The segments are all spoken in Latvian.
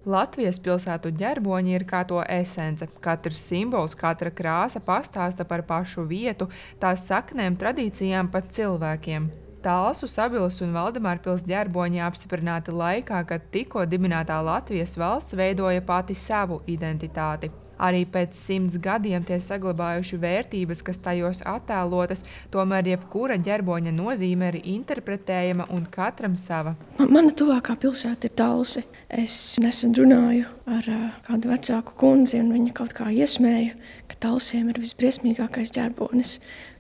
Latvijas pilsētu ģerboņi ir kā to esence. Katrs simbols, katra krāsa pastāsta par pašu vietu, tās saknēm, tradīcijām, pat cilvēkiem. Talsu, Sabilas un Valdemārpils ģerboņi apstiprināti laikā, kad tikko dibinātā Latvijas valsts veidoja pati savu identitāti. Arī pēc 100 gadiem tie saglabājuši vērtības, kas tajos attēlotas, tomēr jebkura ģerboņa nozīme ir interpretējama un katram sava. Mana tuvākā pilsēta ir Talsi. Es nesen runāju ar kādu vecāku kundzi, un viņa kaut kā iesmēja, ka Talsiem ir visbriesmīgākais ģerbonis.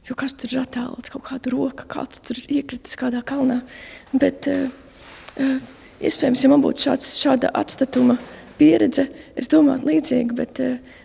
Jo kas tur ir attēlots, kaut kāda roka, kāds tur iekritis kādā kalnā. Bet iespējams, ja man būtu šāda atstatuma pieredze, es domātu līdzīgi, bet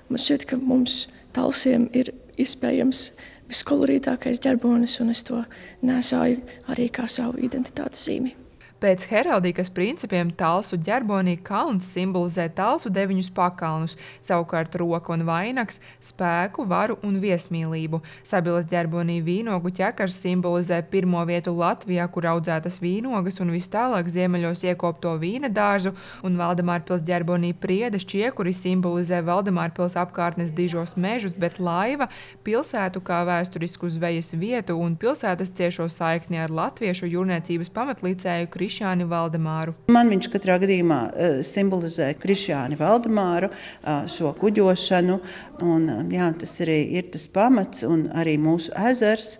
man šķiet, ka mums Talsiem ir iespējams viskolorītākais ģerbonis, un es to nesāju arī kā savu identitātes zīmi. Pēc heraldikas principiem Talsu ģerbonī kalns simbolizē Talsu 9 pakalnus, savukārt roka un vainags spēku, varu un viesmīlību. Sabilas ģerbonī vīnogu ķekars simbolizē pirmo vietu Latvijā, kur audzētas vīnogas un vis tālāk ziemeļos iekopto vīna dārzu, un Valdemārpils ģerbonī priedes čiekuri simbolizē Valdemārpils apkārtnes dižos mežus, bet laiva pilsētu kā vēsturisku zvejas vietu un pilsētas ciešo saikni ar latviešu jūrniecības pamatlicēju Krišjāni Valdemāru. Man viņš katrā gadījumā simbolizē Krišjāni Valdemāru, šo kuģošanu, un jā, tas arī ir tas pamats, un arī mūsu ezers.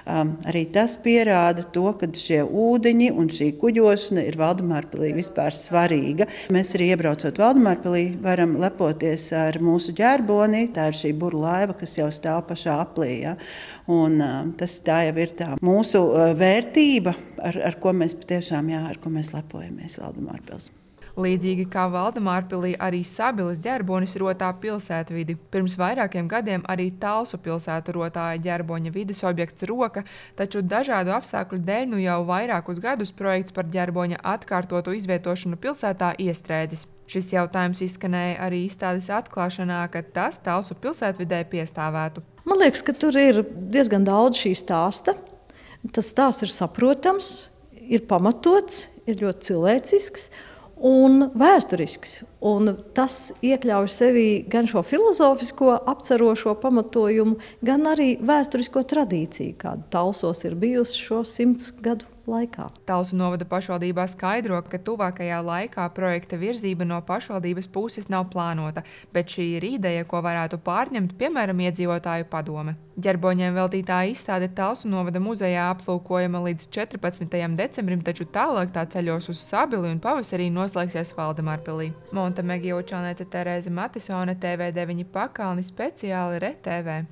Arī tas pierāda to, ka šie ūdeņi un šī kuģošana ir Valdemārpilī vispār svarīga. Mēs arī iebraucot Valdemārpilī varam lepoties ar mūsu ģerboni, tā ir šī buru laiva, kas jau stāv pašā aplī. Ja? Un tā jau ir tā mūsu vērtība, ar ko mēs patiešām, jā, ar ko mēs lepojamies Valdemārpils. Līdzīgi kā Valdemārpilī, arī Sabilas ģerbonis rotā pilsētvidi. Pirms vairākiem gadiem arī Talsu pilsētu rotāja ģerboņa vides objekts Roka, taču dažādu apstākļu dēļ nu jau vairākus gadus projekts par ģerboņa atkārtotu izvietošanu pilsētā iestrēdzis. Šis jautājums izskanēja arī izstādes atklāšanā, kad tas Talsu pilsētvidē piestāvētu. Man liekas, ka tur ir diezgan daudz šī stāsta. Tas stāsts ir saprotams, ir pamatots, ir ļoti cilvēcisks un vēsturisks. Un tas iekļauj sevī gan šo filozofisko apcerošo pamatojumu, gan arī vēsturisko tradīciju, kāda Talsos ir bijusi šo 100 gadu laikā. Talsu novada pašvaldībā skaidro, ka tuvākajā laikā projekta virzība no pašvaldības puses nav plānota, bet šī ir ideja, ko varētu pārņemt, piemēram, iedzīvotāju padome. Ģerboņiem veltītā izstāde Talsu novada muzejā aplūkojama līdz 14. decembrim, taču tālāk tā ceļos uz Sabili un pavasarī noslēgsies Valdemārpilī. Monta Megija Učalniece, Terēze Matisone, TV9 pakalni speciāli RTV.